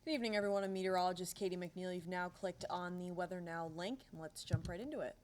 Good evening, everyone. I'm meteorologist Catie McNeil. You've now clicked on the Weather Now link, and let's jump right into it.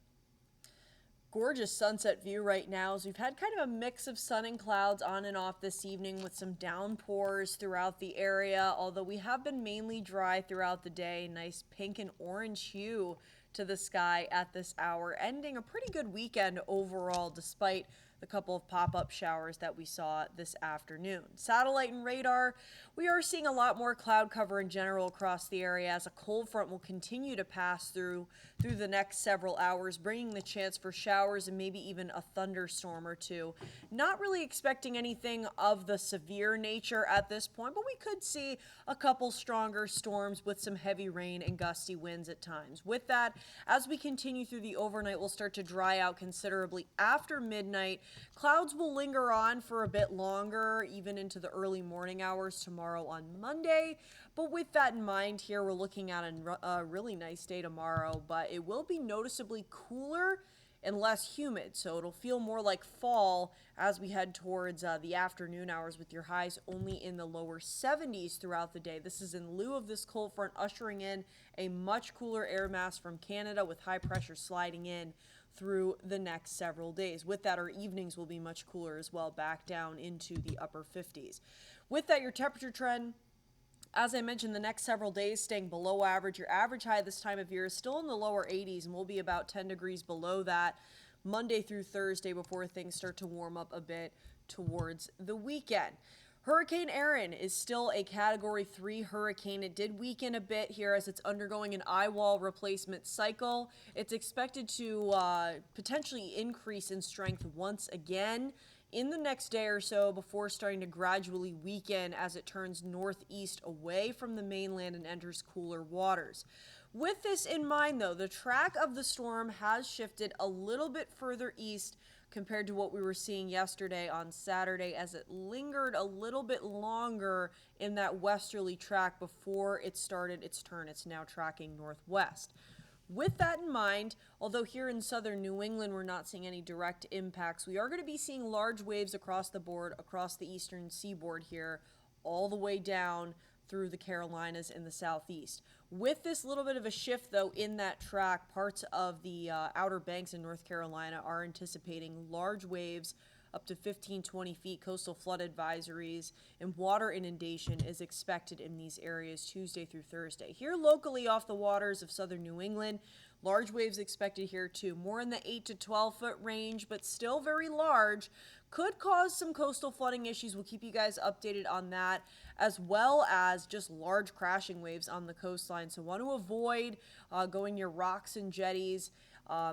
Gorgeous sunset view right now as we've had kind of a mix of sun and clouds on and off this evening with some downpours throughout the area, although we have been mainly dry throughout the day. Nice pink and orange hue to the sky at this hour, ending a pretty good weekend overall despite the couple of pop-up showers that we saw this afternoon. Satellite and radar, we are seeing a lot more cloud cover in general across the area as a cold front will continue to pass through the next several hours, bringing the chance for showers and maybe even a thunderstorm or two. Not really expecting anything of the severe nature at this point, but we could see a couple stronger storms with some heavy rain and gusty winds at times. With that, as we continue through the overnight, we'll start to dry out considerably after midnight. Clouds will linger on for a bit longer, even into the early morning hours tomorrow on Monday. But with that in mind here, we're looking at a really nice day tomorrow, but it will be noticeably cooler and less humid, so it'll feel more like fall as we head towards the afternoon hours with your highs only in the lower 70s throughout the day. This is in lieu of this cold front ushering in a much cooler air mass from Canada with high pressure sliding in through the next several days. With that, our evenings will be much cooler as well, back down into the upper 50s. With that, your temperature trend, as I mentioned, the next several days staying below average. Your average high this time of year is still in the lower 80s and will be about 10 degrees below that Monday through Thursday before things start to warm up a bit towards the weekend. Hurricane Erin is still a Category 3 hurricane. It did weaken a bit here as it's undergoing an eye wall replacement cycle. It's expected to potentially increase in strength once again in the next day or so before starting to gradually weaken as it turns northeast away from the mainland and enters cooler waters. With this in mind, though, the track of the storm has shifted a little bit further east compared to what we were seeing yesterday on Saturday as it lingered a little bit longer in that westerly track before it started its turn. It's now tracking northwest. With that in mind, although here in southern New England we're not seeing any direct impacts, we are going to be seeing large waves across the board, across the eastern seaboard here, all the way down through the Carolinas and the Southeast. With this little bit of a shift, though, in that track, parts of the Outer Banks in North Carolina are anticipating large waves up to 15-20 feet, coastal flood advisories, and water inundation is expected in these areas Tuesday through Thursday. Here locally off the waters of southern New England, large waves expected here too, more in the 8 to 12 foot range, but still very large. Could cause some coastal flooding issues. We'll keep you guys updated on that, as well as just large crashing waves on the coastline. So want to avoid going near rocks and jetties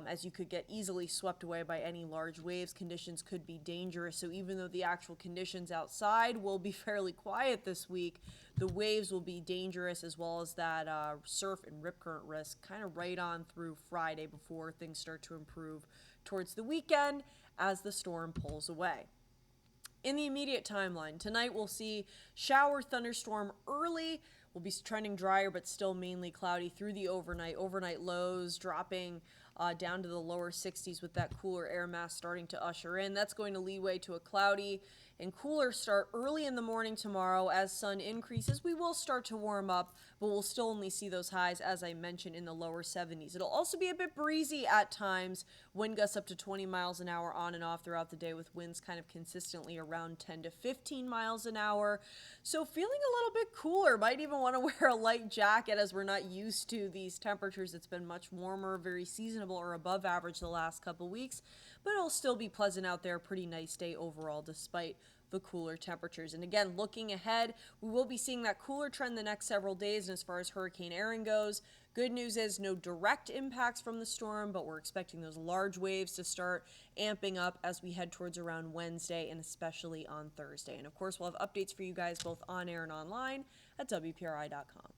as you could get easily swept away by any large waves. Conditions could be dangerous. So even though the actual conditions outside will be fairly quiet this week, the waves will be dangerous, as well as that surf and rip current risk kind of right on through Friday before things start to improve towards the weekend as the storm pulls away. In the immediate timeline, tonight we'll see shower thunderstorm early. We'll be trending drier, but still mainly cloudy through the overnight. Overnight lows dropping down to the lower 60s with that cooler air mass starting to usher in. That's going to lead way to a cloudy and cooler start early in the morning tomorrow. As sun increases, we will start to warm up, but we'll still only see those highs, as I mentioned, in the lower 70s. It'll also be a bit breezy at times, wind gusts up to 20 miles an hour on and off throughout the day, with winds kind of consistently around 10 to 15 miles an hour. So feeling a little bit cooler. Might even want to wear a light jacket as we're not used to these temperatures. It's been much warmer, very seasonable or above average the last couple weeks, but it'll still be pleasant out there. Pretty nice day overall despite the cooler temperatures. And again, looking ahead, we will be seeing that cooler trend the next several days. And as far as Hurricane Erin goes, good news is no direct impacts from the storm, but we're expecting those large waves to start amping up as we head towards around Wednesday and especially on Thursday. And of course, we'll have updates for you guys both on air and online at WPRI.com.